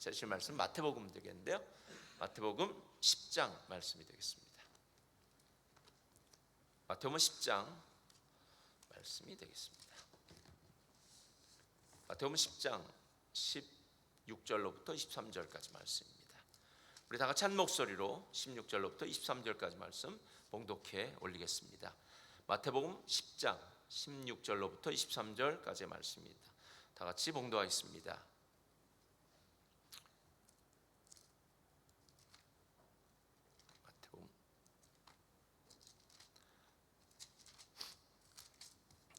제실 말씀 마태복음 되겠는데요. 마태복음 10장 말씀이 되겠습니다. 마태복음 10장 말씀이 되겠습니다. 마태복음 10장 16절로부터 23절까지 말씀입니다. 우리 다 같이 한 목소리로 16절로부터 23절까지 말씀 봉독해 올리겠습니다. 마태복음 10장 16절로부터 23절까지의 말씀입니다. 다 같이 봉독하겠습니다. 마태복음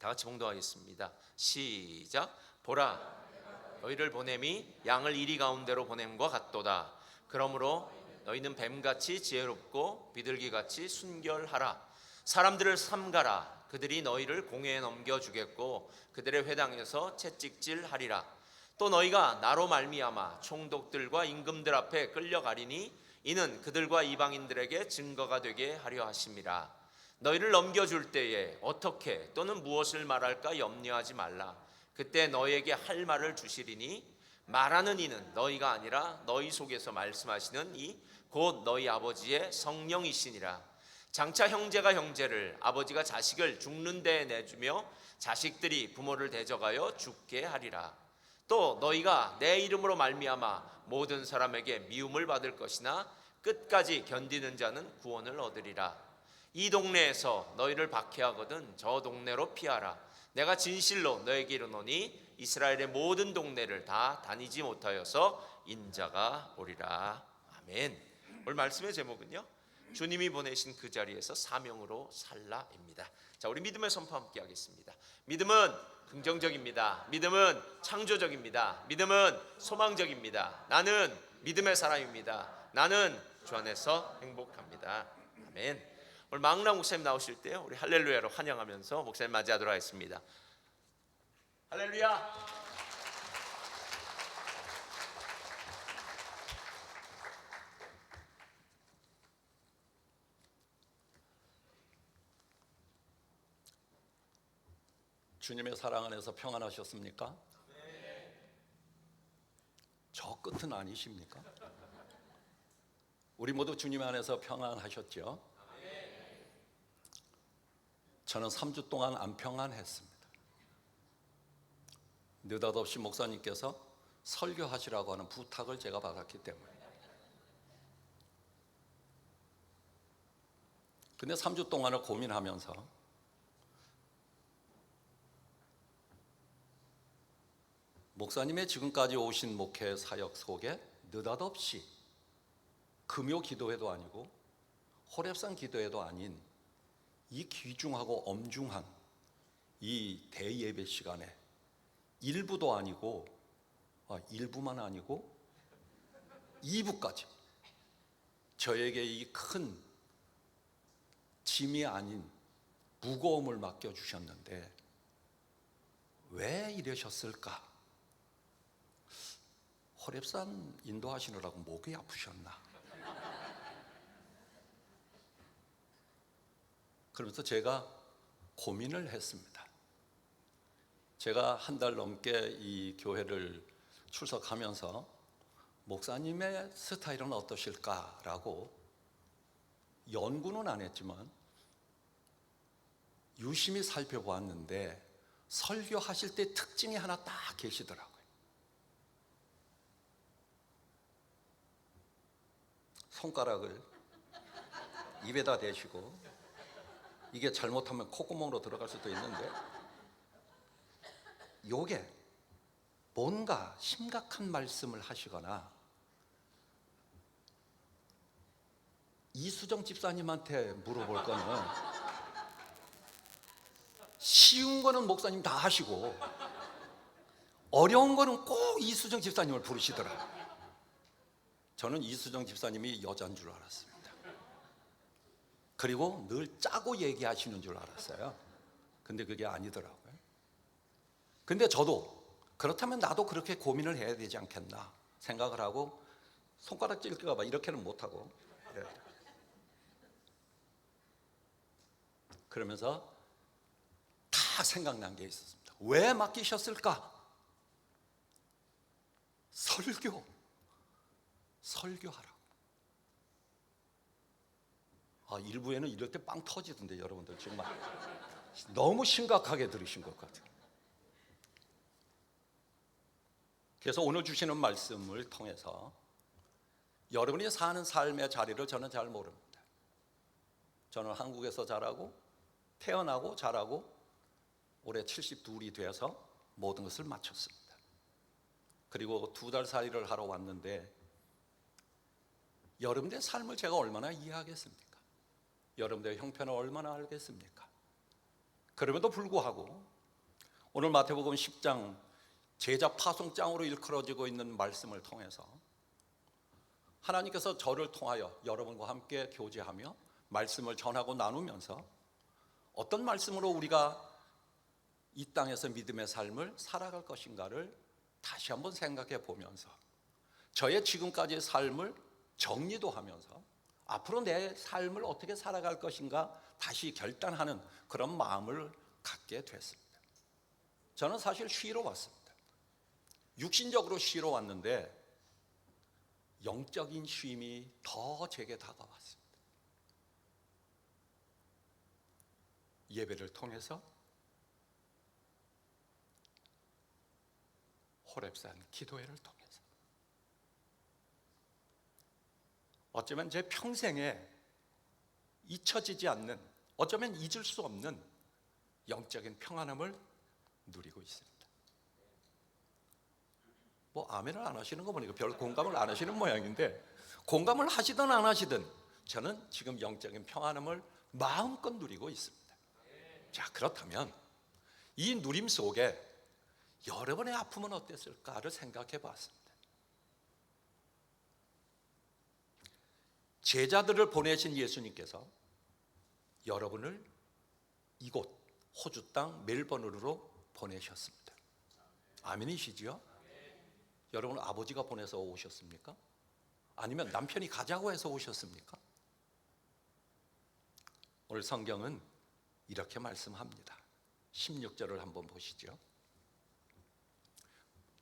다 같이 봉독하겠습니다. 시작. 보라, 너희를 보냄이 양을 이리 가운데로 보냄과 같도다. 그러므로 너희는 뱀같이 지혜롭고 비둘기같이 순결하라. 사람들을 삼가라. 그들이 너희를 공회에 넘겨주겠고 그들의 회당에서 채찍질하리라. 또 너희가 나로 말미암아 총독들과 임금들 앞에 끌려가리니 이는 그들과 이방인들에게 증거가 되게 하려 하심이라. 너희를 넘겨줄 때에 어떻게 또는 무엇을 말할까 염려하지 말라. 그때 너희에게 할 말을 주시리니 말하는 이는 너희가 아니라 너희 속에서 말씀하시는 이 곧 너희 아버지의 성령이시니라. 장차 형제가 형제를 아버지가 자식을 죽는 데에 내주며 자식들이 부모를 대적하여 죽게 하리라. 또 너희가 내 이름으로 말미암아 모든 사람에게 미움을 받을 것이나 끝까지 견디는 자는 구원을 얻으리라. 이 동네에서 너희를 박해하거든 저 동네로 피하라. 내가 진실로 너에게 이르노니 이스라엘의 모든 동네를 다 다니지 못하여서 인자가 오리라. 아멘. 오늘 말씀의 제목은요, 주님이 보내신 그 자리에서 사명으로 살라입니다. 자, 우리 믿음의 선포 함께 하겠습니다. 믿음은 긍정적입니다. 믿음은 창조적입니다. 믿음은 소망적입니다. 나는 믿음의 사람입니다. 나는 주 안에서 행복합니다. 아멘. 오늘 망랑 목사님 나오실 때요, 우리 할렐루야로 환영하면서 목사님 맞이하도록 하겠습니다. 할렐루야. 주님의 사랑 안에서 평안하셨습니까? 저 끝은 아니십니까? 우리 모두 주님 안에서 평안하셨죠? 저는 3주 동안 안 평안했습니다. 느닷없이 목사님께서 설교하시라고 하는 부탁을 제가 받았기 때문에. 근데 3주 동안을 고민하면서 목사님의 지금까지 오신 목회 사역 속에 느닷없이 금요 기도회도 아니고 호렙산 기도회도 아닌 이 귀중하고 엄중한 이 대예배 시간에 일부도 아니고 일부만 아니고 2부까지 저에게 이 큰 짐이 아닌 무거움을 맡겨주셨는데 왜 이러셨을까? 호렙산 인도하시느라고 목이 아프셨나? 그러면서 제가 고민을 했습니다. 제가 한 달 넘게 이 교회를 출석하면서 목사님의 스타일은 어떠실까라고 연구는 안 했지만 유심히 살펴보았는데 설교하실 때 특징이 하나 딱 계시더라고요. 손가락을 입에다 대시고, 이게 잘못하면 콧구멍으로 들어갈 수도 있는데, 요게 뭔가 심각한 말씀을 하시거나 이수정 집사님한테 물어볼 거는 쉬운 거는 목사님 다 하시고 어려운 거는 꼭 이수정 집사님을 부르시더라. 저는 이수정 집사님이 여자인 줄 알았습니다. 그리고 늘 짜고 얘기하시는 줄 알았어요. 근데 그게 아니더라고요. 근데 저도 그렇다면 나도 그렇게 고민을 해야 되지 않겠나 생각을 하고 손가락 찔까 봐 이렇게는 못하고 그러면서 다 생각난 게 있었습니다. 왜 맡기셨을까? 설교. 설교하라고. 일부에는 이럴 때 빵 터지던데 여러분들 정말 너무 심각하게 들으신 것 같아요. 그래서 오늘 주시는 말씀을 통해서 여러분이 사는 삶의 자리를 저는 잘 모릅니다. 저는 한국에서 자라고 태어나고 자라고 올해 72이 돼서 모든 것을 마쳤습니다. 그리고 2달 살이를 하러 왔는데 여러분들의 삶을 제가 얼마나 이해하겠습니까? 여러분들의 형편을 얼마나 알겠습니까? 그럼에도 불구하고 오늘 마태복음 10장 제자 파송장으로 일컬어지고 있는 말씀을 통해서 하나님께서 저를 통하여 여러분과 함께 교제하며 말씀을 전하고 나누면서 어떤 말씀으로 우리가 이 땅에서 믿음의 삶을 살아갈 것인가를 다시 한번 생각해 보면서 저의 지금까지의 삶을 정리도 하면서 앞으로 내 삶을 어떻게 살아갈 것인가 다시 결단하는 그런 마음을 갖게 됐습니다. 저는 사실 쉬러 왔습니다. 육신적으로 쉬러 왔는데 영적인 쉼이 더 제게 다가왔습니다. 예배를 통해서 호렙산 기도회를 통해서 어쩌면 제 평생에 잊혀지지 않는, 어쩌면 잊을 수 없는 영적인 평안함을 누리고 있습니다. 아멘을 안 하시는 거 보니까 별 공감을 안 하시는 모양인데, 공감을 하시든 안 하시든 저는 지금 영적인 평안함을 마음껏 누리고 있습니다. 자, 그렇다면 이 누림 속에 여러분의 아픔은 어땠을까를 생각해 봤습니다. 제자들을 보내신 예수님께서 여러분을 이곳 호주 땅 멜버른으로 보내셨습니다. 아멘이시지요? 여러분 아버지가 보내서 오셨습니까? 아니면 남편이 가자고 해서 오셨습니까? 오늘 성경은 이렇게 말씀합니다. 16절을 한번 보시죠.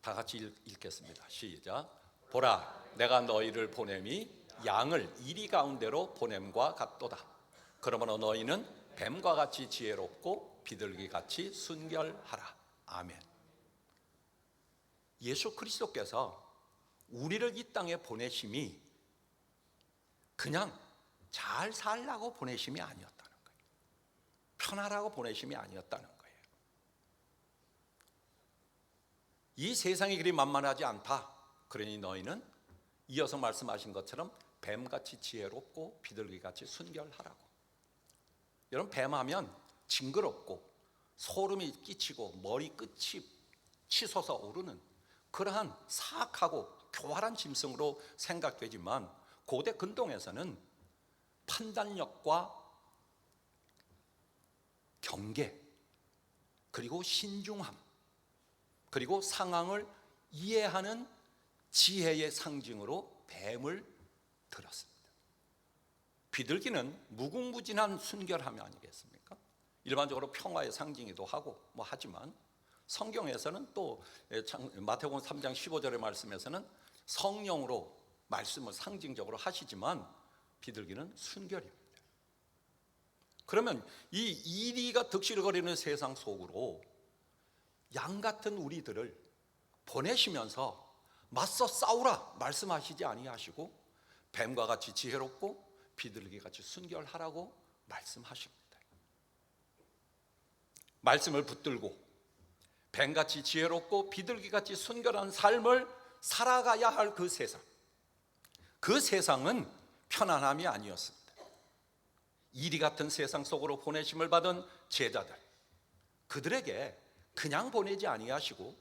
다 같이 읽겠습니다. 시작. 보라, 내가 너희를 보냄이 양을 이리 가운데로 보냄과 같도다. 그러므로 너희는 뱀과 같이 지혜롭고 비둘기 같이 순결하라. 아멘. 예수 그리스도께서 우리를 이 땅에 보내심이 그냥 잘 살라고 보내심이 아니었다는 거예요. 편하라고 보내심이 아니었다는 거예요. 이 세상이 그리 만만하지 않다. 그러니 너희는 이어서 말씀하신 것처럼 뱀같이 지혜롭고 비둘기같이 순결하라고. 여러분, 뱀하면 징그럽고 소름이 끼치고 머리끝이 치솟아 오르는 그러한 사악하고 교활한 짐승으로 생각되지만 고대 근동에서는 판단력과 경계 그리고 신중함 그리고 상황을 이해하는 지혜의 상징으로 뱀을 들었습니다. 비둘기는 무궁무진한 순결함이 아니겠습니까? 일반적으로 평화의 상징이기도 하고 하지만 성경에서는 또 마태복음 3장 15절의 말씀에서는 성령으로 말씀을 상징적으로 하시지만 비둘기는 순결입니다. 그러면 이 이리가 득실거리는 세상 속으로 양 같은 우리들을 보내시면서 맞서 싸우라 말씀하시지 아니하시고 뱀과 같이 지혜롭고 비둘기같이 순결하라고 말씀하십니다. 말씀을 붙들고 뱀같이 지혜롭고 비둘기같이 순결한 삶을 살아가야 할 그 세상, 그 세상은 편안함이 아니었습니다. 이리 같은 세상 속으로 보내심을 받은 제자들, 그들에게 그냥 보내지 아니하시고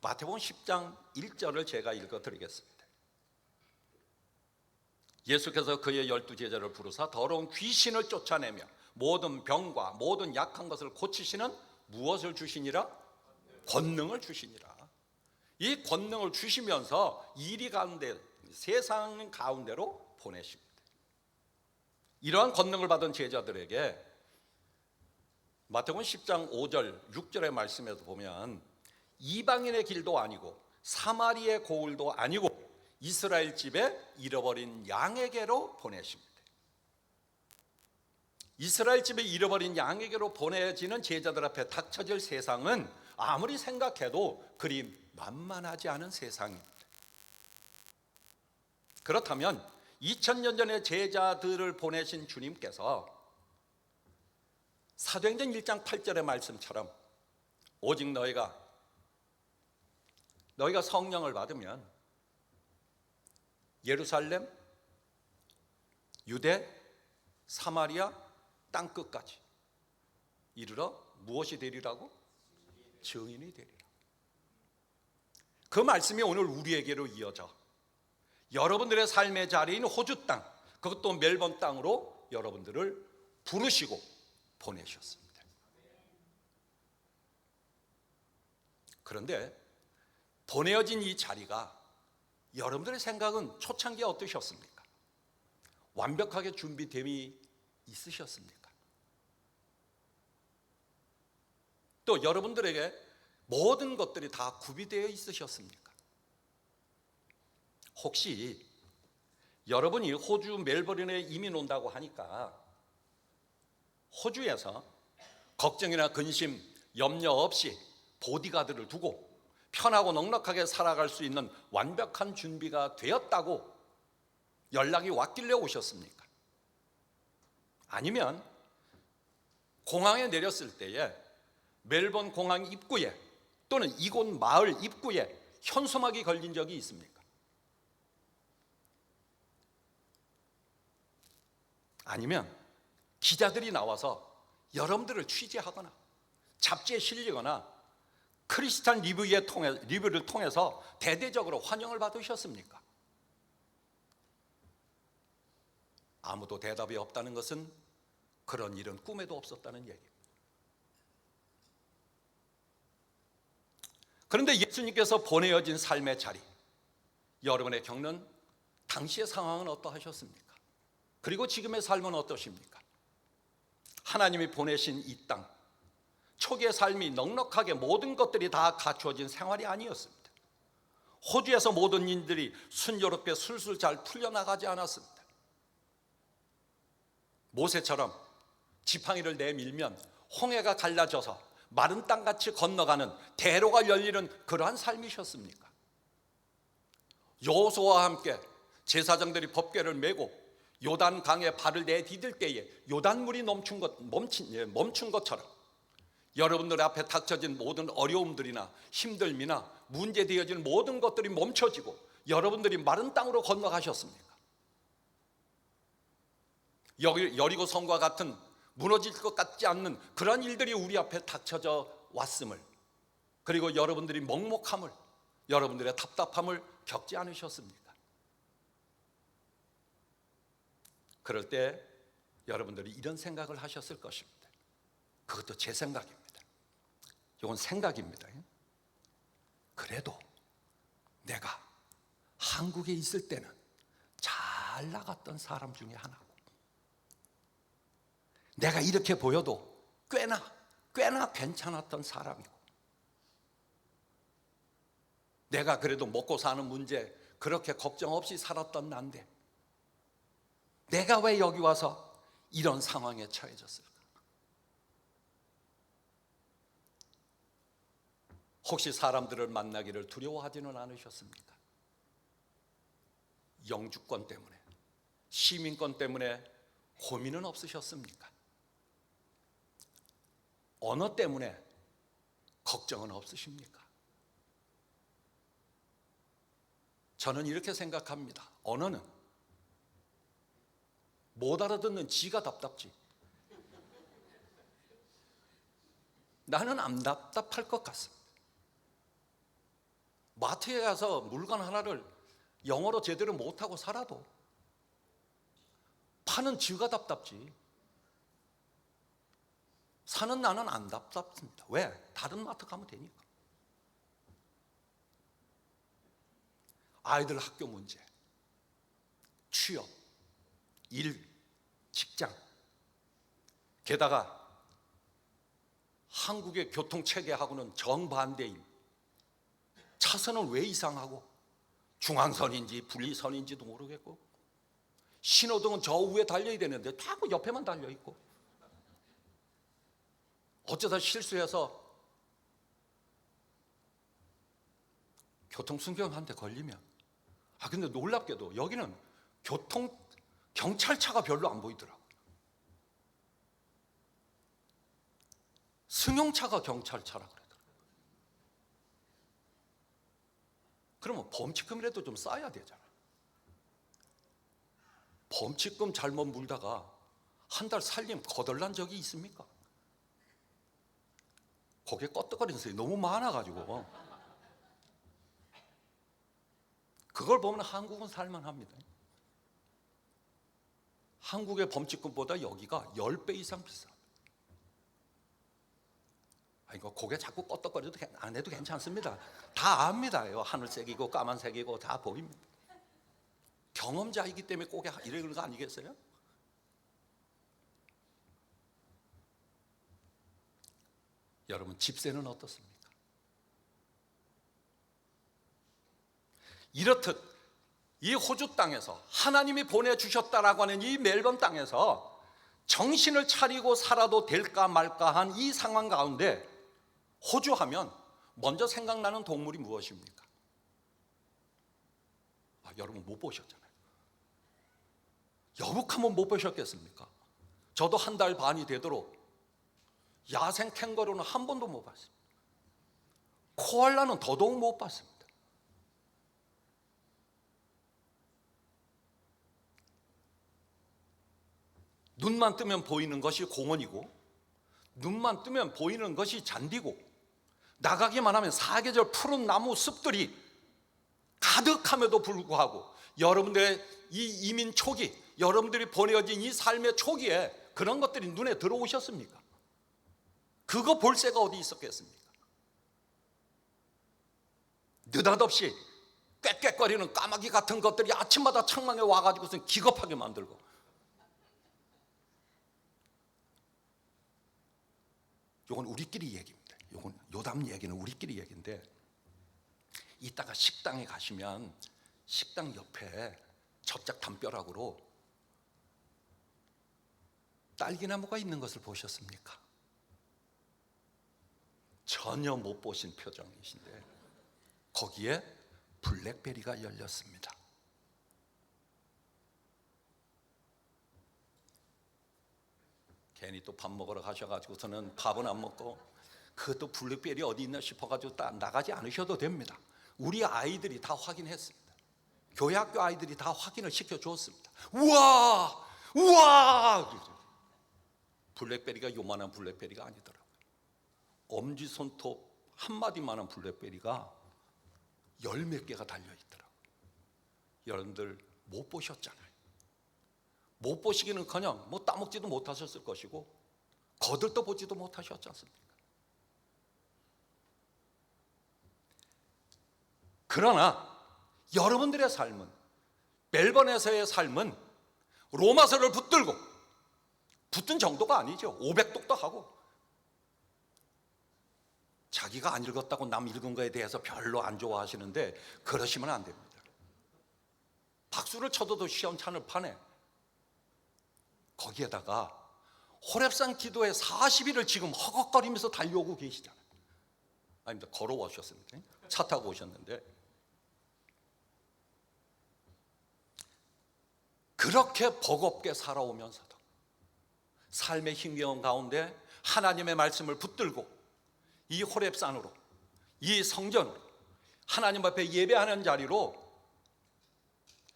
마태복음 10장 1절을 제가 읽어드리겠습니다. 예수께서 그의 12제자를 부르사 더러운 귀신을 쫓아내며 모든 병과 모든 약한 것을 고치시는 무엇을 주시니라? 권능을 주시니라. 이 권능을 주시면서 이리 가운데 세상 가운데로 보내십니다. 이러한 권능을 받은 제자들에게 마태복음 10장 5절 6절의 말씀에도 보면 이방인의 길도 아니고 사마리의 고을도 아니고 이스라엘 집에 잃어버린 양에게로 보내십니다. 이스라엘 집에 잃어버린 양에게로 보내지는 제자들 앞에 닥쳐질 세상은 아무리 생각해도 그리 만만하지 않은 세상입니다. 그렇다면 2000년 전에 제자들을 보내신 주님께서 사도행전 1장 8절의 말씀처럼 오직 너희가 성령을 받으면 예루살렘, 유대, 사마리아 땅끝까지 이르러 무엇이 되리라고? 증인이 되리라. 그 말씀이 오늘 우리에게로 이어져 여러분들의 삶의 자리인 호주 땅, 그것도 멜번 땅으로 여러분들을 부르시고 보내셨습니다. 그런데 보내어진 이 자리가 여러분들의 생각은 초창기에 어떠셨습니까? 완벽하게 준비됨이 있으셨습니까? 또 여러분들에게 모든 것들이 다 구비되어 있으셨습니까? 혹시 여러분이 호주 멜버른에 이민 온다고 하니까 호주에서 걱정이나 근심, 염려 없이 보디가드를 두고 편하고 넉넉하게 살아갈 수 있는 완벽한 준비가 되었다고 연락이 왔길래 오셨습니까? 아니면 공항에 내렸을 때에 멜번 공항 입구에 또는 이곳 마을 입구에 현수막이 걸린 적이 있습니까? 아니면 기자들이 나와서 여러분들을 취재하거나 잡지에 실리거나 크리스찬 리뷰를 통해서 대대적으로 환영을 받으셨습니까? 아무도 대답이 없다는 것은 그런 일은 꿈에도 없었다는 얘기입니다. 그런데 예수님께서 보내어진 삶의 자리, 여러분의 겪는 당시의 상황은 어떠하셨습니까? 그리고 지금의 삶은 어떠십니까? 하나님이 보내신 이 땅, 초기의 삶이 넉넉하게 모든 것들이 다 갖추어진 생활이 아니었습니다. 호주에서 모든 일들이 순조롭게 술술 잘 풀려나가지 않았습니다. 모세처럼 지팡이를 내밀면 홍해가 갈라져서 마른 땅같이 건너가는 대로가 열리는 그러한 삶이셨습니까? 여호수아와 함께 제사장들이 법궤를 메고 요단 강에 발을 내디딜 때에 요단물이 멈춘 것처럼 여러분들 앞에 닥쳐진 모든 어려움들이나 힘듦이나 문제되어진 모든 것들이 멈춰지고 여러분들이 마른 땅으로 건너가셨습니까? 여리고 성과 같은 무너질 것 같지 않는 그런 일들이 우리 앞에 닥쳐져 왔음을, 그리고 여러분들이 먹먹함을, 여러분들의 답답함을 겪지 않으셨습니까? 그럴 때 여러분들이 이런 생각을 하셨을 것입니다. 그것도 제 생각입니다. 이건 생각입니다. 그래도 내가 한국에 있을 때는 잘 나갔던 사람 중에 하나고, 내가 이렇게 보여도 꽤나 괜찮았던 사람이고, 내가 그래도 먹고 사는 문제 그렇게 걱정 없이 살았던 난데 내가 왜 여기 와서 이런 상황에 처해졌을까? 혹시 사람들을 만나기를 두려워하지는 않으셨습니까? 영주권 때문에, 시민권 때문에 고민은 없으셨습니까? 언어 때문에 걱정은 없으십니까? 저는 이렇게 생각합니다. 언어는 못 알아듣는 지가 답답지, 나는 안 답답할 것 같습니다. 마트에 가서 물건 하나를 영어로 제대로 못하고 살아도 파는 지가 답답지, 사는 나는 안 답답습니다. 왜? 다른 마트 가면 되니까. 아이들 학교 문제, 취업, 일, 직장, 게다가 한국의 교통체계하고는 정반대인 차선은 왜 이상하고 중앙선인지 분리선인지도 모르겠고, 신호등은 저 위에 달려야 되는데 자꾸 옆에만 달려있고, 어쩌다 실수해서 교통순경한테 걸리면, 근데 놀랍게도 여기는 경찰차가 별로 안 보이더라고요. 승용차가 경찰차라 그러더라고요. 그러면 범칙금이라도 좀 쌓아야 되잖아. 범칙금 잘못 물다가 한 달 살림 거덜난 적이 있습니까? 고개 껐덕거리는 소리 너무 많아가지고 그걸 보면 한국은 살만합니다. 한국의 범칙금보다 여기가 10배 이상 비쌉니다. 이거 고개 자꾸 껐덕거려도 안 해도 괜찮습니다. 다 압니다. 하늘색이고 까만색이고 다 보입니다. 경험자이기 때문에 꼭 이러는 거 아니겠어요? 여러분, 집세는 어떻습니까? 이렇듯 이 호주 땅에서 하나님이 보내주셨다라고 하는 이 멜번 땅에서 정신을 차리고 살아도 될까 말까 한 이 상황 가운데 호주 하면 먼저 생각나는 동물이 무엇입니까? 여러분 못 보셨잖아요. 여북하면 못 보셨겠습니까? 저도 한 달 반이 되도록 야생 캥거루는 한 번도 못 봤습니다. 코알라는 더더욱 못 봤습니다. 눈만 뜨면 보이는 것이 공원이고, 눈만 뜨면 보이는 것이 잔디고, 나가기만 하면 사계절 푸른 나무 숲들이 가득함에도 불구하고 여러분들의 이 이민 초기, 여러분들이 보내어진 이 삶의 초기에 그런 것들이 눈에 들어오셨습니까? 그거 볼 새가 어디 있었겠습니까? 느닷없이 꽥꽥거리는 까마귀 같은 것들이 아침마다 창망에 와가지고서 기겁하게 만들고, 이건 우리끼리 얘기입니다. 이건 요담 얘기는 우리끼리 얘기인데, 이따가 식당에 가시면 식당 옆에 저짝 담벼락으로 딸기나무가 있는 것을 보셨습니까? 전혀 못 보신 표정이신데 거기에 블랙베리가 열렸습니다. 괜히 또 밥 먹으러 가셔가지고서는 밥은 안 먹고 그것도 블랙베리 어디 있나 싶어가지고 나가지 않으셔도 됩니다. 우리 아이들이 다 확인했습니다. 교회 학교 아이들이 다 확인을 시켜주었습니다. 우와! 우와! 블랙베리가 요만한 블랙베리가 아니더라고요. 엄지손톱 한마디만한 블랙베리가 10몇 개가 달려있더라고요. 여러분들 못 보셨잖아요. 못 보시기는커녕 따먹지도 못하셨을 것이고 거들떠 보지도 못하셨지 않습니까? 그러나 여러분들의 삶은, 멜번에서의 삶은 로마서를 붙든 정도가 아니죠. 500독도 하고, 자기가 안 읽었다고 남 읽은 거에 대해서 별로 안 좋아하시는데 그러시면 안 됩니다. 박수를 쳐도 시원찮을 판에 거기에다가 호렙산 기도의 40일을 지금 허걱거리면서 달려오고 계시잖아요. 아닙니다. 걸어오셨습니다. 차 타고 오셨는데, 그렇게 버겁게 살아오면서도 삶의 힘겨운 가운데 하나님의 말씀을 붙들고 이 호렙산으로, 이 성전으로, 하나님 앞에 예배하는 자리로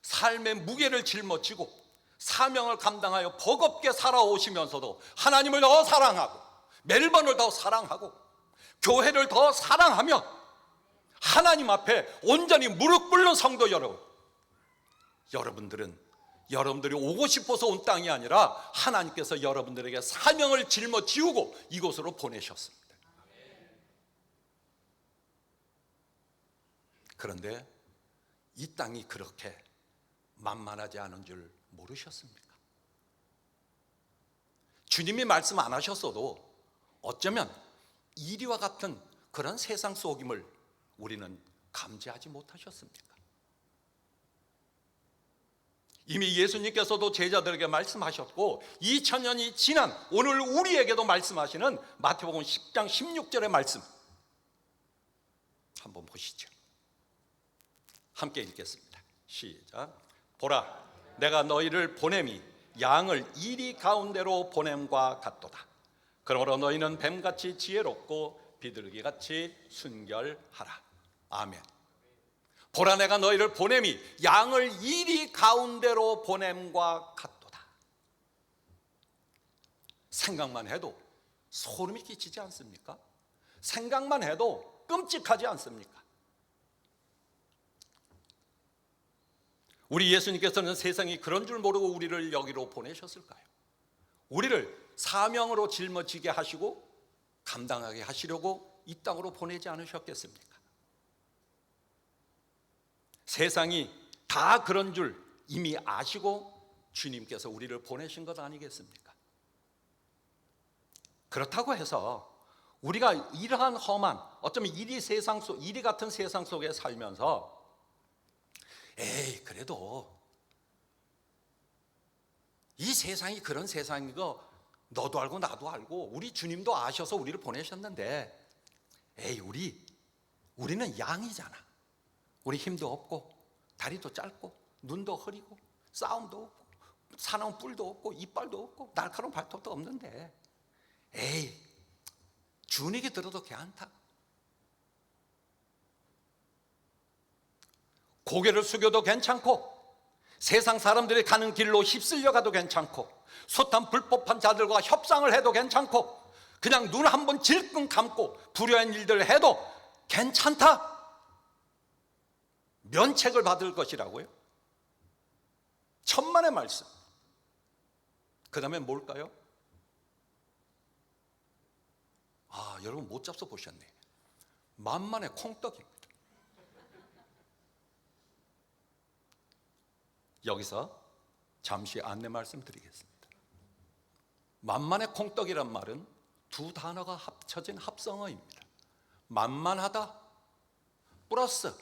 삶의 무게를 짊어지고 사명을 감당하여 버겁게 살아오시면서도 하나님을 더 사랑하고 멜번을 더 사랑하고 교회를 더 사랑하며 하나님 앞에 온전히 무릎 꿇는 성도 여러분, 여러분들이 오고 싶어서 온 땅이 아니라 하나님께서 여러분들에게 사명을 짊어지우고 이곳으로 보내셨습니다. 그런데 이 땅이 그렇게 만만하지 않은 줄 모르셨습니까? 주님이 말씀 안 하셨어도 어쩌면 이리와 같은 그런 세상 속임을 우리는 감지하지 못하셨습니까? 이미 예수님께서도 제자들에게 말씀하셨고 2000년이 지난 오늘 우리에게도 말씀하시는 마태복음 10장 16절의 말씀 한번 보시죠. 함께 읽겠습니다. 시작. 보라, 내가 너희를 보냄이 양을 이리 가운데로 보냄과 같도다. 그러므로 너희는 뱀같이 지혜롭고 비둘기같이 순결하라. 아멘. 보라, 내가 너희를 보냄이 양을 이리 가운데로 보냄과 같도다. 생각만 해도 소름이 끼치지 않습니까? 생각만 해도 끔찍하지 않습니까? 우리 예수님께서는 세상이 그런 줄 모르고 우리를 여기로 보내셨을까요? 우리를 사명으로 짊어지게 하시고 감당하게 하시려고 이 땅으로 보내지 않으셨겠습니까? 세상이 다 그런 줄 이미 아시고 주님께서 우리를 보내신 것 아니겠습니까? 그렇다고 해서 우리가 이러한 험한, 어쩌면 이리 같은 세상 속에 살면서 에이, 그래도 이 세상이 그런 세상인 거 너도 알고 나도 알고 우리 주님도 아셔서 우리를 보내셨는데, 에이, 우리는 양이잖아. 우리 힘도 없고 다리도 짧고 눈도 흐리고 싸움도 없고 사나운 뿔도 없고 이빨도 없고 날카로운 발톱도 없는데, 에이, 준익이 들어도 괜찮다. 고개를 숙여도 괜찮고 세상 사람들이 가는 길로 휩쓸려 가도 괜찮고 숱한 불법한 자들과 협상을 해도 괜찮고 그냥 눈 한 번 질끈 감고 불효한 일들을 해도 괜찮다. 면책을 받을 것이라고요? 천만의 말씀. 그 다음에 뭘까요? 여러분 못 잡숴 보셨네. 만만의 콩떡입니다. 여기서 잠시 안내 말씀드리겠습니다. 만만의 콩떡이란 말은 두 단어가 합쳐진 합성어입니다. 만만하다 플러스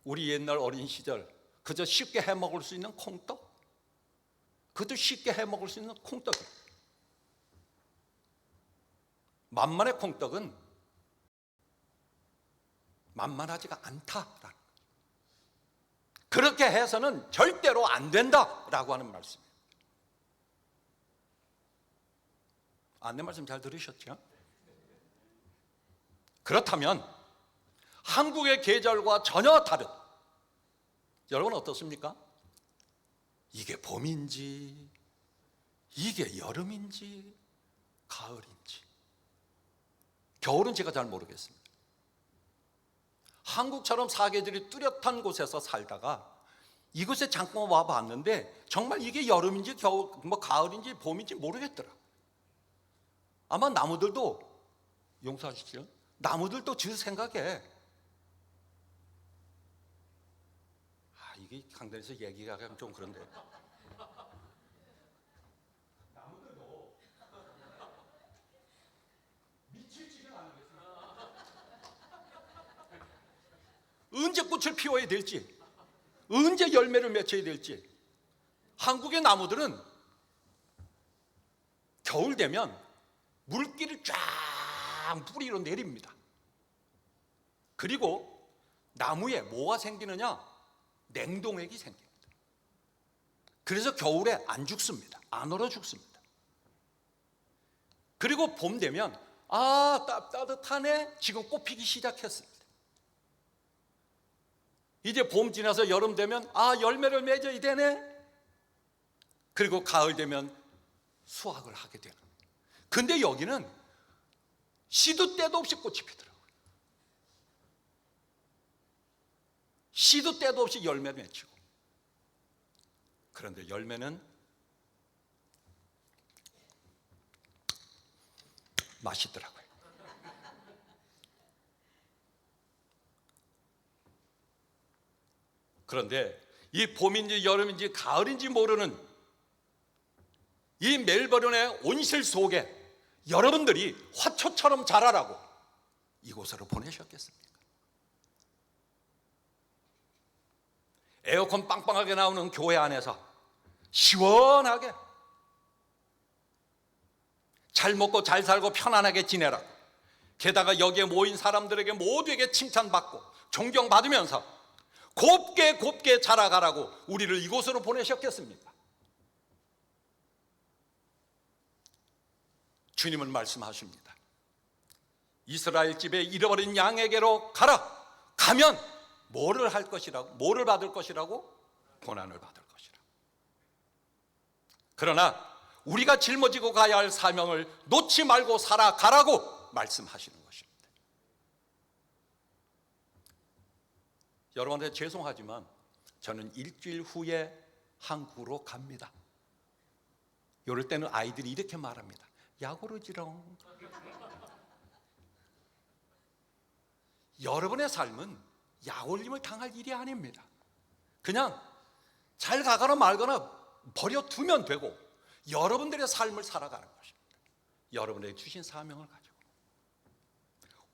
우리 옛날 어린 시절 그저 쉽게 해먹을 수 있는 콩떡, 그저 쉽게 해먹을 수 있는 콩떡이에요. 만만의 콩떡은 만만하지가 않다라는, 그렇게 해서는 절대로 안 된다라고 하는 말씀이에요. 안내 말씀 잘 들으셨죠? 그렇다면 한국의 계절과 전혀 다른, 여러분 어떻습니까? 이게 봄인지 이게 여름인지 가을인지, 겨울은 제가 잘 모르겠습니다. 한국처럼 사계절이 뚜렷한 곳에서 살다가 이곳에 잠깐 와봤는데 정말 이게 여름인지 겨울, 가을인지 봄인지 모르겠더라. 아마 나무들도, 용서하시죠, 나무들도 제 생각에 이게 강단에서 얘기가 좀 그런데 나무들도 미칠지는 않겠습니다. 언제 꽃을 피워야 될지, 언제 열매를 맺혀야 될지. 한국의 나무들은 겨울 되면 물기를 쫙 뿌리로 내립니다. 그리고 나무에 뭐가 생기느냐? 냉동액이 생깁니다. 그래서 겨울에 안 죽습니다. 안 얼어 죽습니다. 그리고 봄 되면 따뜻하네, 지금 꽃 피기 시작했습니다. 이제 봄 지나서 여름 되면 열매를 맺어야 되네. 그리고 가을 되면 수확을 하게 되는. 근데 여기는 시도 때도 없이 꽃이 피더라고요. 시도 때도 없이 열매 맺히고. 그런데 열매는 맛있더라고요. 그런데 이 봄인지 여름인지 가을인지 모르는 이 멜버른의 온실 속에 여러분들이 화초처럼 자라라고 이곳으로 보내셨겠습니까? 에어컨 빵빵하게 나오는 교회 안에서 시원하게 잘 먹고 잘 살고 편안하게 지내라. 게다가 여기에 모인 사람들에게 모두에게 칭찬받고 존경받으면서 곱게 자라가라고 우리를 이곳으로 보내셨겠습니까? 주님은 말씀하십니다. 이스라엘 집에 잃어버린 양에게로 가라. 가면 뭐를 할 것이라고? 뭐를 받을 것이라고? 고난을 받을 것이라고. 그러나 우리가 짊어지고 가야 할 사명을 놓지 말고 살아가라고 말씀하시는 것입니다. 여러분한테 죄송하지만 저는 일주일 후에 한국으로 갑니다. 이럴 때는 아이들이 이렇게 말합니다. 야구르지롱. 여러분의 삶은 약올림을 당할 일이 아닙니다. 그냥 잘 가거나 말거나 버려두면 되고 여러분들의 삶을 살아가는 것입니다. 여러분에게 주신 사명을 가지고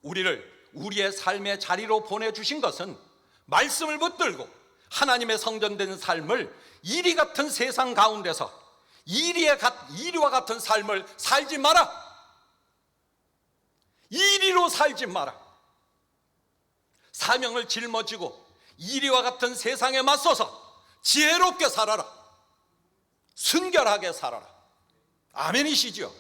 우리를 우리의 삶의 자리로 보내주신 것은 말씀을 붙들고 하나님의 성전된 삶을 이리 같은 세상 가운데서 이리와 같은 삶을 살지 마라. 이리로 살지 마라. 사명을 짊어지고 이리와 같은 세상에 맞서서 지혜롭게 살아라. 순결하게 살아라. 아멘이시죠?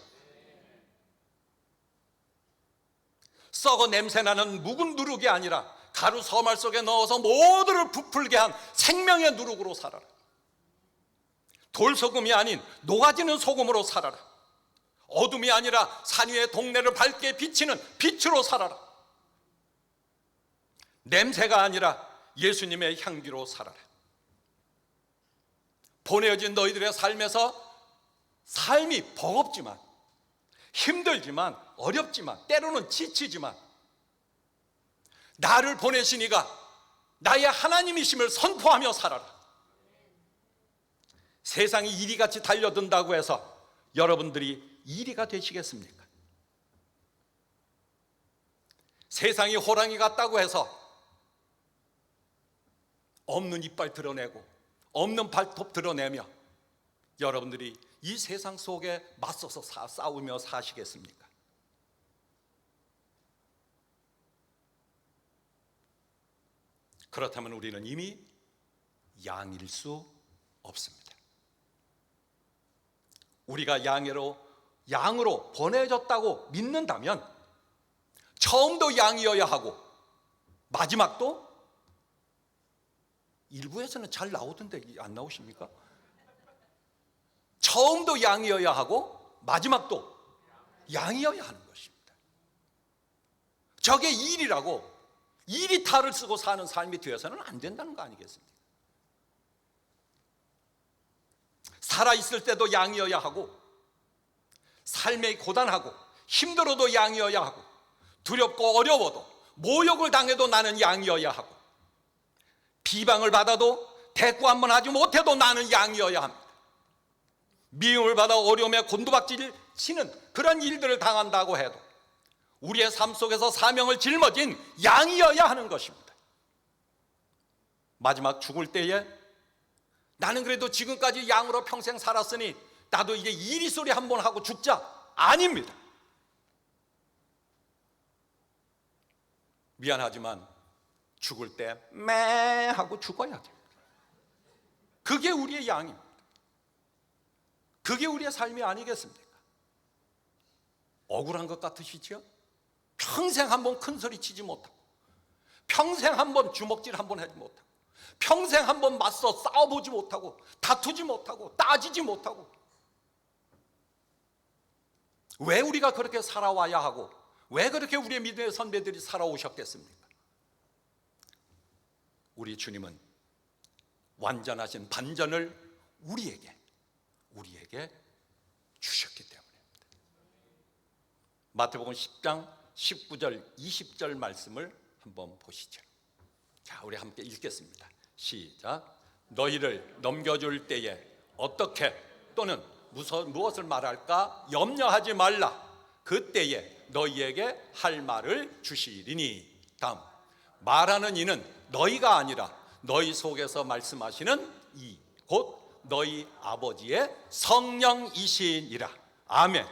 썩어 냄새나는 묵은 누룩이 아니라 가루 서말 속에 넣어서 모두를 부풀게 한 생명의 누룩으로 살아라. 돌소금이 아닌 녹아지는 소금으로 살아라. 어둠이 아니라 산 위의 동네를 밝게 비치는 빛으로 살아라. 냄새가 아니라 예수님의 향기로 살아라. 보내어진 너희들의 삶에서 삶이 버겁지만 힘들지만 어렵지만 때로는 지치지만 나를 보내신 이가 나의 하나님이심을 선포하며 살아라. 세상이 이리같이 달려든다고 해서 여러분들이 이리가 되시겠습니까? 세상이 호랑이 같다고 해서 없는 이빨 드러내고 없는 발톱 드러내며 여러분들이 이 세상 속에 맞서서 싸우며 사시겠습니까? 그렇다면 우리는 이미 양일 수 없습니다. 우리가 양으로 보내졌다고 믿는다면 처음도 양이어야 하고 마지막도 일부에서는 잘 나오던데 안 나오십니까? 처음도 양이어야 하고 마지막도 양이어야 하는 것입니다. 저게 일이라고 일이 탈을 쓰고 사는 삶이 되어서는 안 된다는 거 아니겠습니까? 살아있을 때도 양이어야 하고 삶이 고단하고 힘들어도 양이어야 하고 두렵고 어려워도 모욕을 당해도 나는 양이어야 하고 비방을 받아도 대꾸 한번 하지 못해도 나는 양이어야 합니다. 미움을 받아 어려움에 곤두박질 치는 그런 일들을 당한다고 해도 우리의 삶 속에서 사명을 짊어진 양이어야 하는 것입니다. 마지막 죽을 때에 나는 그래도 지금까지 양으로 평생 살았으니 나도 이제 이리 소리 한번 하고 죽자. 아닙니다. 미안하지만 죽을 때 매 하고 죽어야 돼요. 그게 우리의 양입니다. 그게 우리의 삶이 아니겠습니까? 억울한 것 같으시죠? 평생 한번 큰 소리 치지 못하고 평생 한번 주먹질 한번 하지 못하고 평생 한번 맞서 싸워보지 못하고 다투지 못하고 따지지 못하고 왜 우리가 그렇게 살아와야 하고 왜 그렇게 우리의 믿음의 선배들이 살아오셨겠습니까? 우리 주님은 완전하신 반전을 우리에게 주셨기 때문입니다. 마태복음 10장 19절 20절 말씀을 한번 보시죠. 자, 우리 함께 읽겠습니다. 시작. 너희를 넘겨줄 때에 어떻게 또는 무엇을 말할까 염려하지 말라. 그때에 너희에게 할 말을 주시리니. 다음. 말하는 이는 너희가 아니라 너희 속에서 말씀하시는 이 곧 너희 아버지의 성령이시니라. 아멘.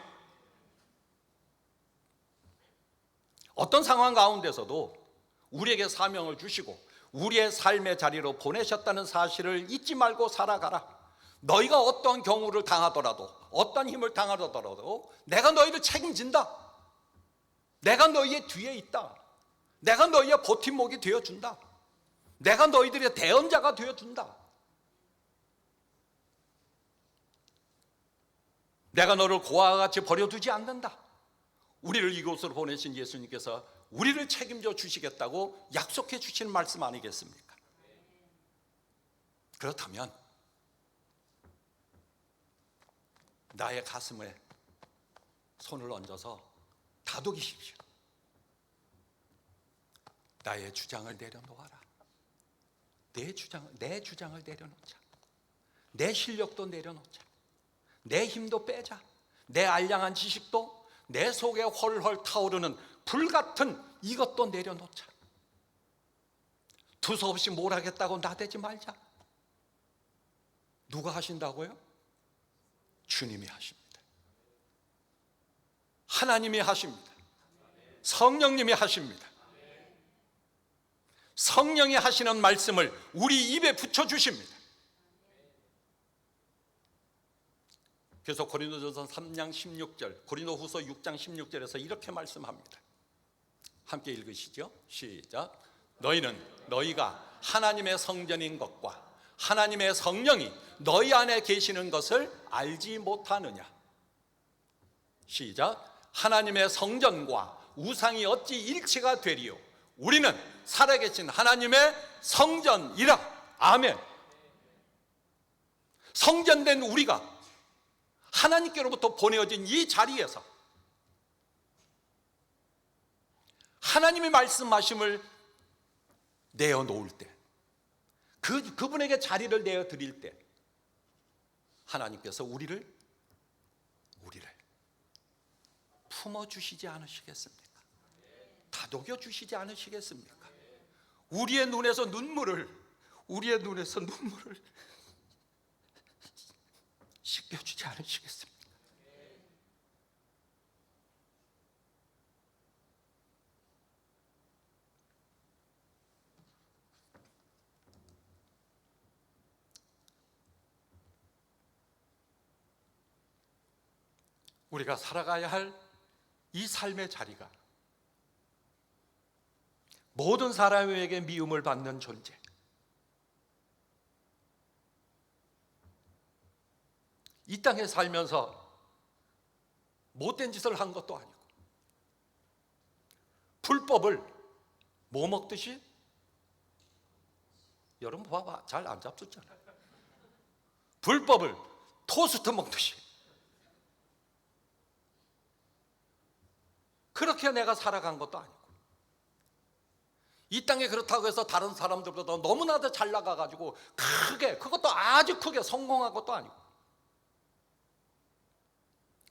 어떤 상황 가운데서도 우리에게 사명을 주시고 우리의 삶의 자리로 보내셨다는 사실을 잊지 말고 살아가라. 너희가 어떤 경우를 당하더라도, 어떤 힘을 당하더라도 내가 너희를 책임진다. 내가 너희의 뒤에 있다. 내가 너희의 버팀목이 되어준다. 내가 너희들의 대언자가 되어준다. 내가 너를 고아와 같이 버려두지 않는다. 우리를 이곳으로 보내신 예수님께서 우리를 책임져 주시겠다고 약속해 주시는 말씀 아니겠습니까? 그렇다면 나의 가슴에 손을 얹어서 다독이십시오. 나의 주장을 내려놓아라. 내 주장을 내려놓자. 내 실력도 내려놓자. 내 힘도 빼자. 내 알량한 지식도, 내 속에 헐헐 타오르는 불같은 이것도 내려놓자. 두서없이 뭘 하겠다고 나대지 말자. 누가 하신다고요? 주님이 하십니다. 하나님이 하십니다. 성령님이 하십니다. 성령이 하시는 말씀을 우리 입에 붙여주십니다. 그래서 고린도전서 3장 16절, 고린도후서 6장 16절에서 이렇게 말씀합니다. 함께 읽으시죠. 시작. 너희가 하나님의 성전인 것과 하나님의 성령이 너희 안에 계시는 것을 알지 못하느냐. 시작. 하나님의 성전과 우상이 어찌 일치가 되리요. 우리는 살아계신 하나님의 성전이라. 아멘. 성전된 우리가 하나님께로부터 보내어진 이 자리에서 하나님의 말씀하심을 내어놓을 때, 그분에게 자리를 내어드릴 때 하나님께서 우리를 품어주시지 않으시겠습니까? 다독여 주시지 않으시겠습니까? 우리의 눈에서 눈물을 씻겨주지 않으시겠습니까? 우리가 살아가야 할 이 삶의 자리가 모든 사람에게 미움을 받는 존재, 이 땅에 살면서 못된 짓을 한 것도 아니고 불법을 뭐 먹듯이, 여러분 봐봐, 잘 안 잡숫잖아요. 불법을 토스트 먹듯이 그렇게 내가 살아간 것도 아니고, 이 땅에 그렇다고 해서 다른 사람들보다 너무나도 잘 나가가지고 크게, 그것도 아주 크게 성공한 것도 아니고,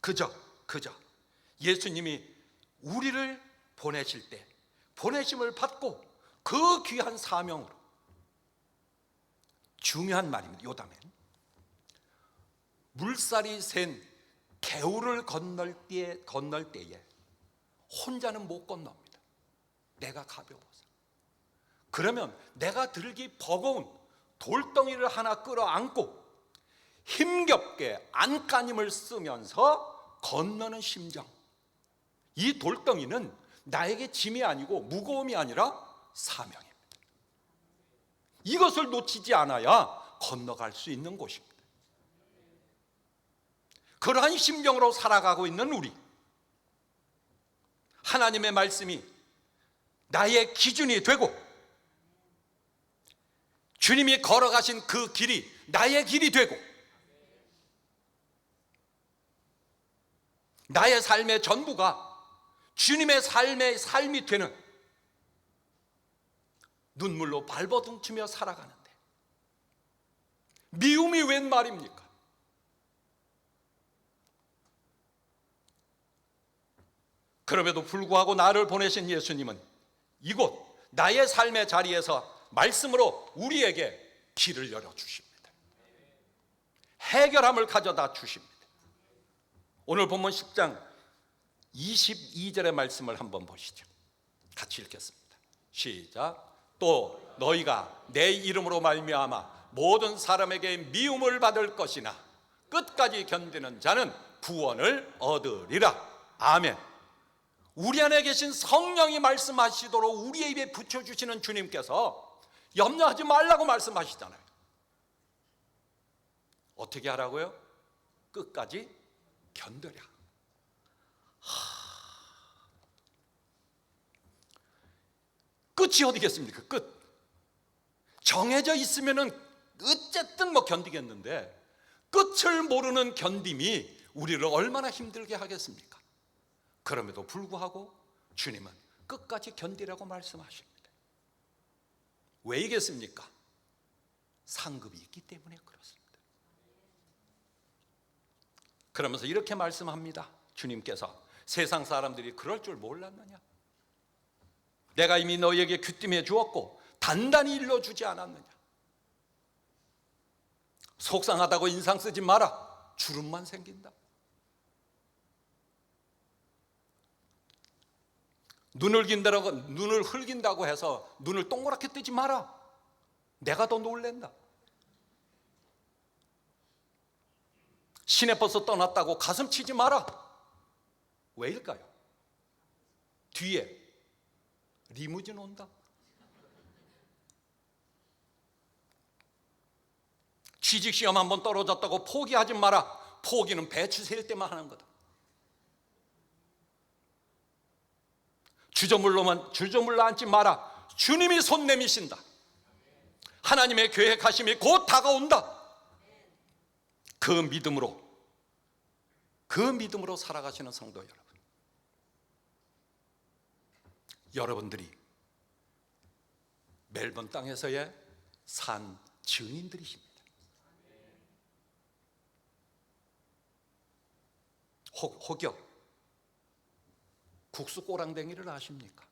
그저 예수님이 우리를 보내실 때 보내심을 받고 그 귀한 사명으로, 중요한 말입니다. 요담엔 물살이 센 개울을 건널 때에 혼자는 못 건넙니다. 내가 가벼워서. 그러면 내가 들기 버거운 돌덩이를 하나 끌어안고 힘겹게 안간힘을 쓰면서 건너는 심정, 이 돌덩이는 나에게 짐이 아니고 무거움이 아니라 사명입니다. 이것을 놓치지 않아야 건너갈 수 있는 곳입니다. 그러한 심정으로 살아가고 있는 우리, 하나님의 말씀이 나의 기준이 되고 주님이 걸어가신 그 길이 나의 길이 되고 나의 삶의 전부가 주님의 삶이 되는, 눈물로 발버둥치며 살아가는데 미움이 웬 말입니까? 그럼에도 불구하고 나를 보내신 예수님은 이곳 나의 삶의 자리에서 말씀으로 우리에게 길을 열어주십니다. 해결함을 가져다 주십니다. 오늘 본문 10장 22절의 말씀을 한번 보시죠. 같이 읽겠습니다. 시작. 또 너희가 내 이름으로 말미암아 모든 사람에게 미움을 받을 것이나 끝까지 견디는 자는 구원을 얻으리라. 아멘. 우리 안에 계신 성령이 말씀하시도록 우리의 입에 붙여주시는 주님께서 염려하지 말라고 말씀하시잖아요. 어떻게 하라고요? 끝까지 견뎌라. 끝이 어디겠습니까? 끝. 정해져 있으면은 어쨌든 뭐 견디겠는데 끝을 모르는 견딤이 우리를 얼마나 힘들게 하겠습니까? 그럼에도 불구하고 주님은 끝까지 견디라고 말씀하십니다. 왜 이겠습니까? 상급이 있기 때문에 그렇습니다. 그러면서 이렇게 말씀합니다. 주님께서 세상 사람들이 그럴 줄 몰랐느냐? 내가 이미 너희에게 귀띔해 주었고 단단히 일러주지 않았느냐? 속상하다고 인상 쓰지 마라. 주름만 생긴다. 눈을 흘긴다고 해서 눈을 동그랗게 뜨지 마라. 내가 더 놀랜다. 시내버스 떠났다고 가슴 치지 마라. 왜일까요? 뒤에 리무진 온다. 취직시험 한번 떨어졌다고 포기하지 마라. 포기는 배추 셀 때만 하는 거다. 주저물러 앉지 마라. 주님이 손 내미신다. 하나님의 계획하심이 곧 다가온다. 그 믿음으로 살아가시는 성도 여러분, 여러분들이 멜번 땅에서의 산 증인들이십니다. 혹여 국수 꼬랑댕이를 아십니까?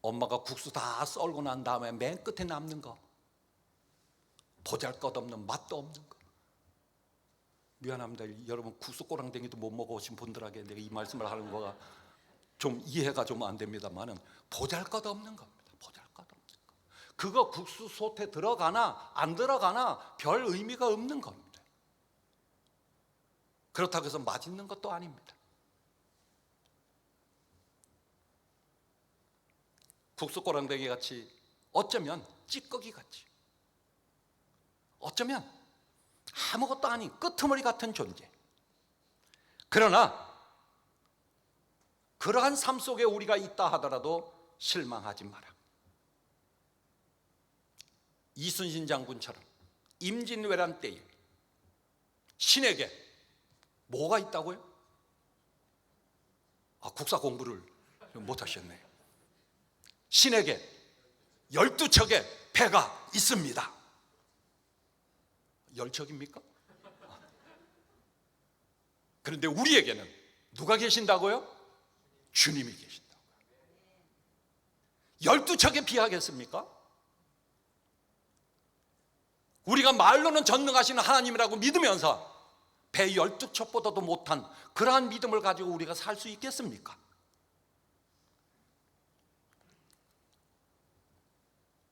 엄마가 국수 다 썰고 난 다음에 맨 끝에 남는 거, 보잘것없는 맛도 없는 거. 미안합니다. 여러분 국수 꼬랑댕이도 못 먹어보신 분들에게 내가 이 말씀을 하는 거가 좀 이해가 좀 안 됩니다만은 보잘것없는 겁니다. 보잘것없는 거. 그거 국수 솥에 들어가나 안 들어가나 별 의미가 없는 겁니다. 그렇다고 해서 맛있는 것도 아닙니다. 국수 꼬랑댕이 같이, 어쩌면 찌꺼기 같이, 어쩌면 아무것도 아닌 끄트머리 같은 존재. 그러나 그러한 삶 속에 우리가 있다 하더라도 실망하지 마라. 이순신 장군처럼 임진왜란 때에 신에게 뭐가 있다고요? 국사 공부를 못하셨네. 신에게 12척의 배가 있습니다. 10척입니까? 그런데 우리에게는 누가 계신다고요? 주님이 계신다고요. 12척에 비하겠습니까? 우리가 말로는 전능하시는 하나님이라고 믿으면서 배 12척보다도 못한 그러한 믿음을 가지고 우리가 살 수 있겠습니까?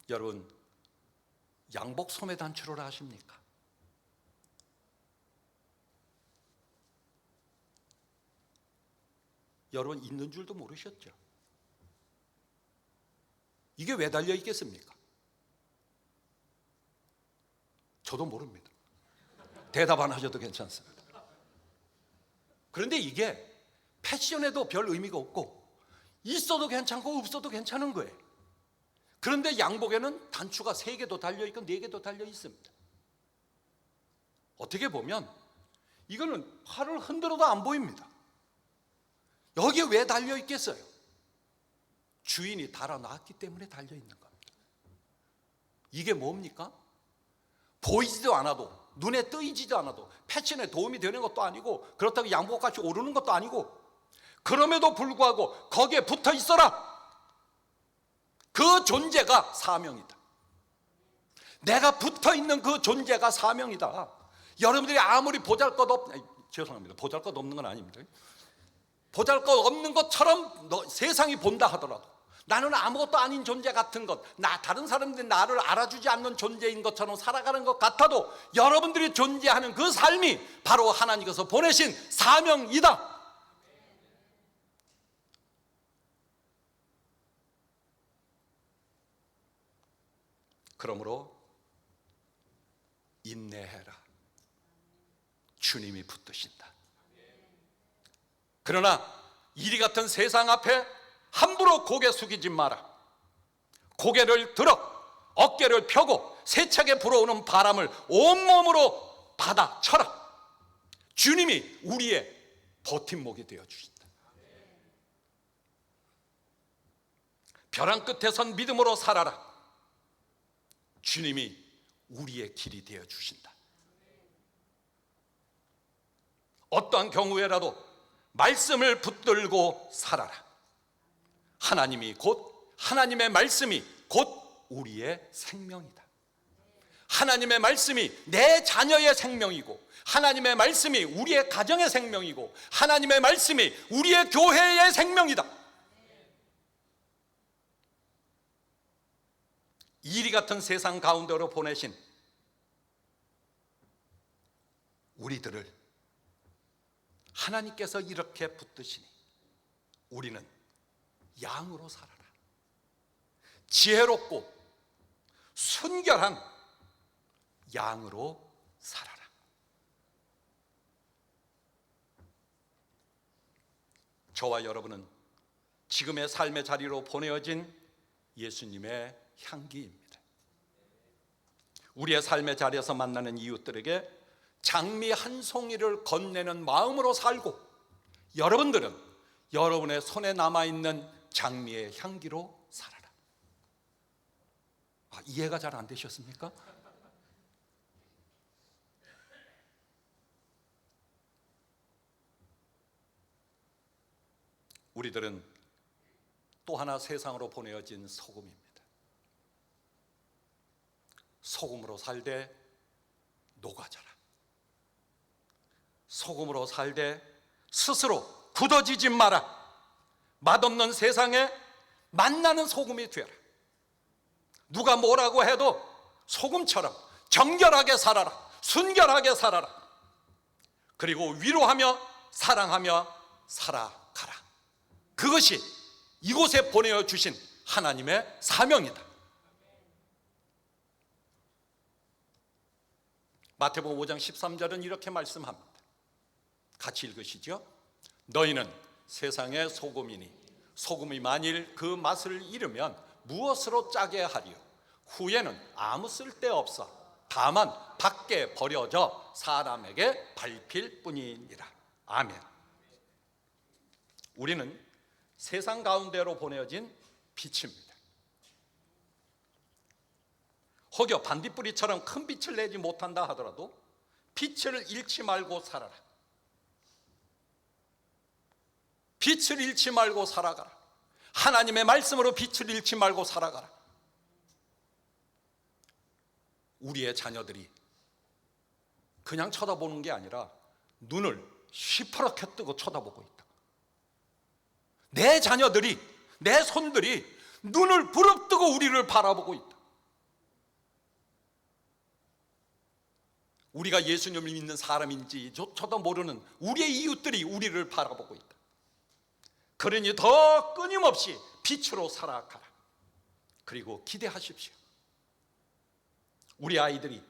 여러분, 양복 소매 단추를 아십니까? 여러분 있는 줄도 모르셨죠? 이게 왜 달려 있겠습니까? 저도 모릅니다. 대답 안 하셔도 괜찮습니다. 그런데 이게 패션에도 별 의미가 없고 있어도 괜찮고 없어도 괜찮은 거예요. 그런데 양복에는 단추가 3개도 달려있고 4개도 달려 있습니다. 어떻게 보면 이거는 팔을 흔들어도 안 보입니다. 여기에 왜 달려 있겠어요? 주인이 달아놨기 때문에 달려 있는 겁니다. 이게 뭡니까? 보이지도 않아도, 눈에 뜨이지도 않아도, 패션에 도움이 되는 것도 아니고, 그렇다고 양복같이 오르는 것도 아니고, 그럼에도 불구하고 거기에 붙어 있어라. 그 존재가 사명이다. 내가 붙어 있는 그 존재가 사명이다. 여러분들이 아무리 죄송합니다. 보잘것없는 건 아닙니다. 보잘것없는 것처럼 세상이 본다 하더라도 나는 아무것도 아닌 존재 같은 것, 다른 사람들이 나를 알아주지 않는 존재인 것처럼 살아가는 것 같아도 여러분들이 존재하는 그 삶이 바로 하나님께서 보내신 사명이다. 그러므로 인내해라. 주님이 붙드신다. 그러나 이리 같은 세상 앞에 함부로 고개 숙이지 마라. 고개를 들어 어깨를 펴고 세차게 불어오는 바람을 온몸으로 받아쳐라. 주님이 우리의 버팀목이 되어주신다. 벼랑 끝에 선 믿음으로 살아라. 주님이 우리의 길이 되어주신다. 어떠한 경우에라도 말씀을 붙들고 살아라. 하나님의 말씀이 곧 우리의 생명이다. 하나님의 말씀이 내 자녀의 생명이고, 하나님의 말씀이 우리의 가정의 생명이고, 하나님의 말씀이 우리의 교회의 생명이다. 이리 같은 세상 가운데로 보내신 우리들을 하나님께서 이렇게 붙드시니 우리는 양으로 살아라. 지혜롭고 순결한 양으로 살아라. 저와 여러분은 지금의 삶의 자리로 보내어진 예수님의 향기입니다. 우리의 삶의 자리에서 만나는 이웃들에게 장미 한 송이를 건네는 마음으로 살고, 여러분들은 여러분의 손에 남아있는 장미의 향기로 살아라. 이해가 잘 안 되셨습니까? 우리들은 또 하나 세상으로 보내어진 소금입니다. 소금으로 살되 녹아져라. 소금으로 살되 스스로 굳어지지 마라. 맛없는 세상에 맛나는 소금이 되어라. 누가 뭐라고 해도 소금처럼 정결하게 살아라. 순결하게 살아라. 그리고 위로하며 사랑하며 살아가라. 그것이 이곳에 보내어 주신 하나님의 사명이다. 마태복음 5장 13절은 이렇게 말씀합니다. 같이 읽으시죠. 너희는 세상의 소금이니 소금이 만일 그 맛을 잃으면 무엇으로 짜게 하리요? 후에는 아무 쓸데없어 다만 밖에 버려져 사람에게 밟힐 뿐이니라. 아멘. 우리는 세상 가운데로 보내어진 빛입니다. 혹여 반딧불이처럼 큰 빛을 내지 못한다 하더라도 빛을 잃지 말고 살아라. 빛을 잃지 말고 살아가라. 하나님의 말씀으로 빛을 잃지 말고 살아가라. 우리의 자녀들이 그냥 쳐다보는 게 아니라 눈을 시퍼렇게 뜨고 쳐다보고 있다. 내 자녀들이, 내 손들이 눈을 부릅뜨고 우리를 바라보고 있다. 우리가 예수님을 믿는 사람인지 저도 모르는 우리의 이웃들이 우리를 바라보고 있다. 그러니 더 끊임없이 빛으로 살아가라. 그리고 기대하십시오. 우리 아이들이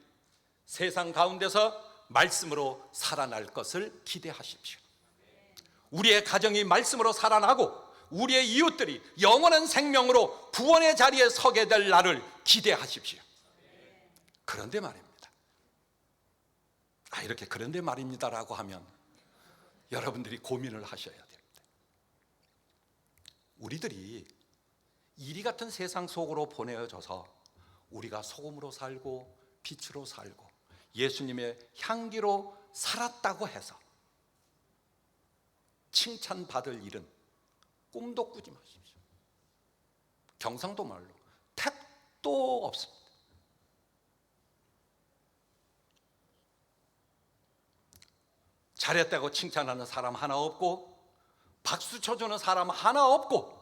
세상 가운데서 말씀으로 살아날 것을 기대하십시오. 우리의 가정이 말씀으로 살아나고 우리의 이웃들이 영원한 생명으로 구원의 자리에 서게 될 날을 기대하십시오. 그런데 말입니다. 이렇게 그런데 말입니다라고 하면 여러분들이 고민을 하셔야 됩니다. 우리들이 이리 같은 세상 속으로 보내어져서 우리가 소금으로 살고 빛으로 살고 예수님의 향기로 살았다고 해서 칭찬받을 일은 꿈도 꾸지 마십시오. 경상도 말로 택도 없습니다. 잘했다고 칭찬하는 사람 하나 없고 박수 쳐주는 사람 하나 없고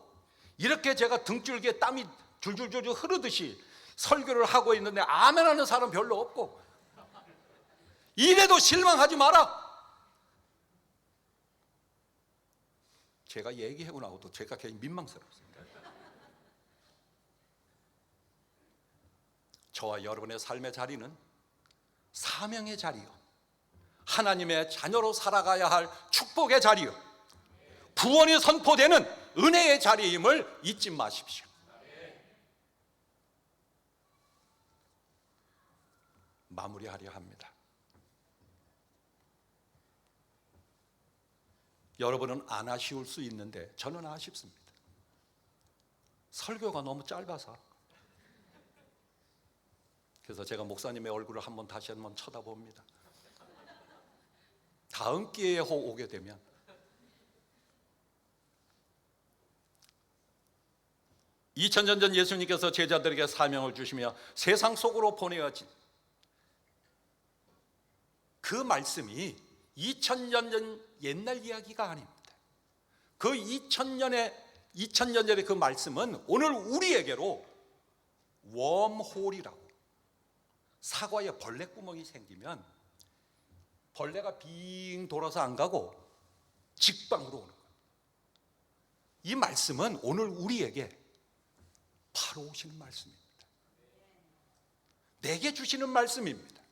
이렇게 제가 등줄기에 땀이 줄줄줄 흐르듯이 설교를 하고 있는데 아멘하는 사람 별로 없고 이래도 실망하지 마라. 제가 얘기하고 나고도 제가 굉장히 민망스럽습니다. 저와 여러분의 삶의 자리는 사명의 자리요, 하나님의 자녀로 살아가야 할 축복의 자리요, 구원이 선포되는 은혜의 자리임을 잊지 마십시오. 마무리하려 합니다. 여러분은 안 아쉬울 수 있는데 저는 아쉽습니다. 설교가 너무 짧아서. 그래서 제가 목사님의 얼굴을 다시 한번 쳐다봅니다. 다음 기회에 오게 되면 (2000년) 전 예수님께서 제자들에게 사명을 주시며 세상 속으로 보내어진 그 말씀이 2000년 전 옛날 이야기가 아닙니다. 그 2000년 전의 그 말씀은 오늘 우리에게로 웜홀이라고, 사과에 벌레구멍이 생기면 벌레가 빙 돌아서 안 가고 직방으로 오는 거예요. 이 말씀은 오늘 우리에게 바로 오시는 말씀입니다. 내게 주시는 말씀입니다.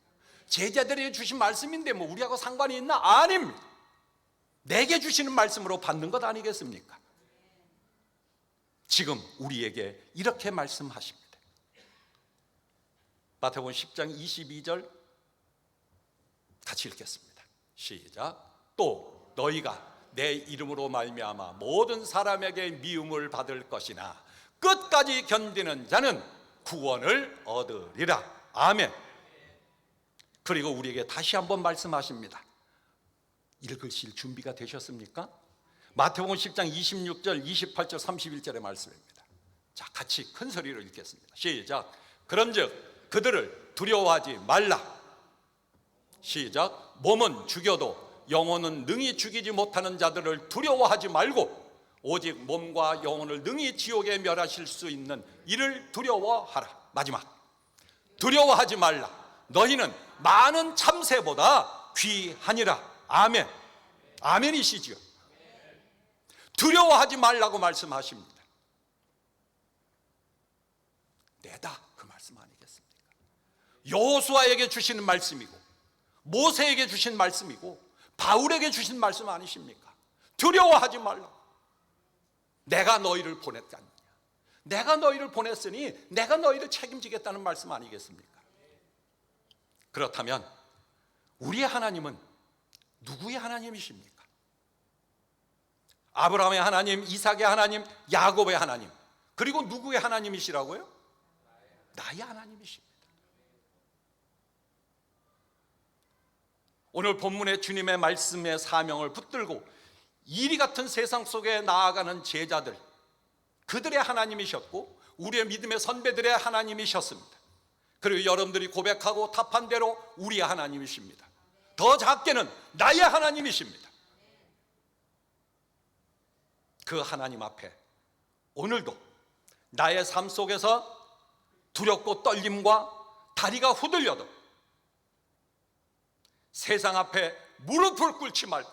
제자들에게 주신 말씀인데 뭐 우리하고 상관이 있나? 아닙니다. 내게 주시는 말씀으로 받는 것 아니겠습니까? 지금 우리에게 이렇게 말씀하십니다. 마태복음 10장 22절 같이 읽겠습니다. 시작. 또 너희가 내 이름으로 말미암아 모든 사람에게 미움을 받을 것이나 끝까지 견디는 자는 구원을 얻으리라. 아멘. 그리고 우리에게 다시 한번 말씀하십니다. 읽으실 준비가 되셨습니까? 마태복음 10장 26절, 28절, 31절의 말씀입니다. 자, 같이 큰 소리로 읽겠습니다. 시작. 그런즉 그들을 두려워하지 말라. 시작. 몸은 죽여도 영혼은 능히 죽이지 못하는 자들을 두려워하지 말고 오직 몸과 영혼을 능히 지옥에 멸하실 수 있는 이를 두려워하라. 마지막. 두려워하지 말라. 너희는 많은 참새보다 귀하니라. 아멘. 아멘이시죠. 두려워하지 말라고 말씀하십니다. 내다 그 말씀 아니겠습니까? 여호수아에게 주시는 말씀이고 모세에게 주신 말씀이고 바울에게 주신 말씀 아니십니까? 두려워하지 말라. 내가 너희를 보냈지 않느냐. 내가 너희를 보냈으니 내가 너희를 책임지겠다는 말씀 아니겠습니까? 그렇다면 우리의 하나님은 누구의 하나님이십니까? 아브라함의 하나님, 이삭의 하나님, 야곱의 하나님, 그리고 누구의 하나님이시라고요? 나의 하나님이십니다. 오늘 본문의 주님의 말씀의 사명을 붙들고 이리 같은 세상 속에 나아가는 제자들, 그들의 하나님이셨고 우리의 믿음의 선배들의 하나님이셨습니다. 그리고 여러분들이 고백하고 답한 대로 우리의 하나님이십니다. 더 작게는 나의 하나님이십니다. 그 하나님 앞에 오늘도 나의 삶 속에서 두렵고 떨림과 다리가 후들려도 세상 앞에 무릎을 꿇지 말고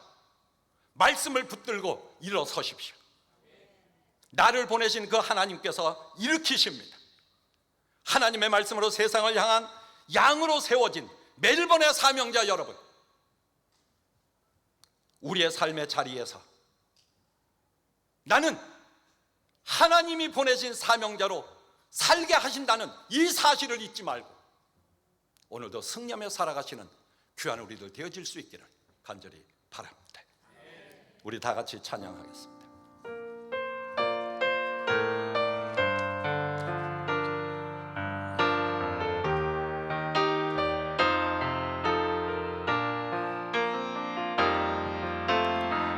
말씀을 붙들고 일어서십시오. 나를 보내신 그 하나님께서 일으키십니다. 하나님의 말씀으로 세상을 향한 양으로 세워진 멜번의 사명자 여러분, 우리의 삶의 자리에서 나는 하나님이 보내신 사명자로 살게 하신다는 이 사실을 잊지 말고 오늘도 승리하며 살아가시는 귀한 우리들 되어질 수 있기를 간절히 바랍니다. 우리 다 같이 찬양하겠습니다.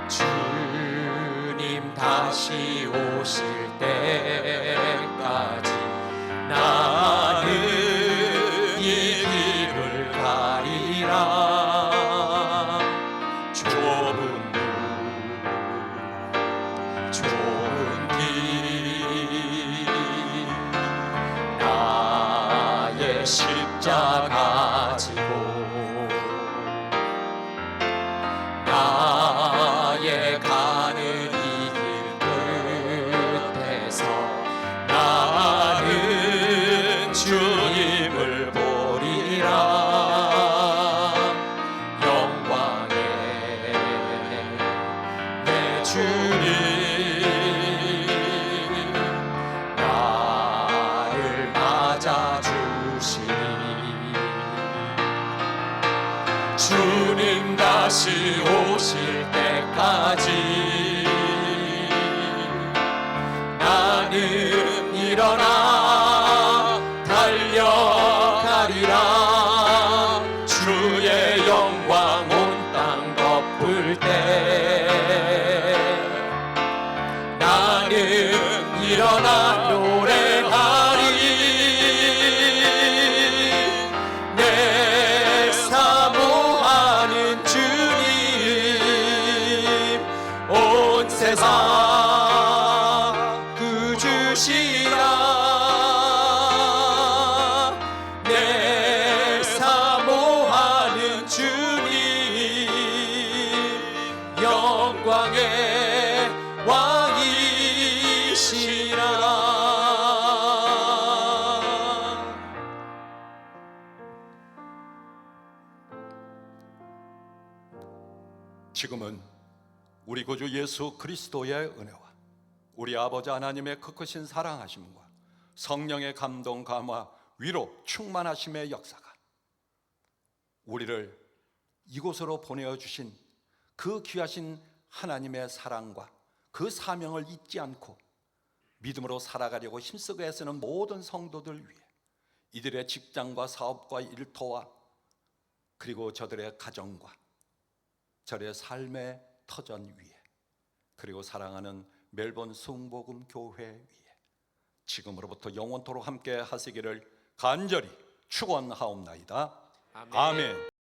주님 다시 오실 때까지 나는 이 길을 가리라. 십자가 지고 나의 가는 이 길 끝에서 나는 주님을 보리라. 영광의 내 주님 나를 맞아주시니 주님 다시 오실 때까지 나는 일어나 달려가리라. 주의 영광 온 땅 덮을 때 나는 일어나 노래하리. 내 사모하는 주님 온 세상 구주시라. 내 사모하는 주님 영광의 왕이시라. 지금은 우리 구주 예수 그리스도의 은혜와 우리 아버지 하나님의 크크신 사랑하심과 성령의 감동 감화 위로 충만하심의 역사가 우리를 이곳으로 보내어주신 그 귀하신 하나님의 사랑과 그 사명을 잊지 않고 믿음으로 살아가려고 힘쓰고 애쓰는 모든 성도들 위해 이들의 직장과 사업과 일터와 그리고 저들의 가정과 저들의 삶의 터전 위에 그리고 사랑하는 멜번 숭복음 교회 위에 지금으로부터 영원토록 함께 하시기를 간절히 축원하옵나이다. 아멘.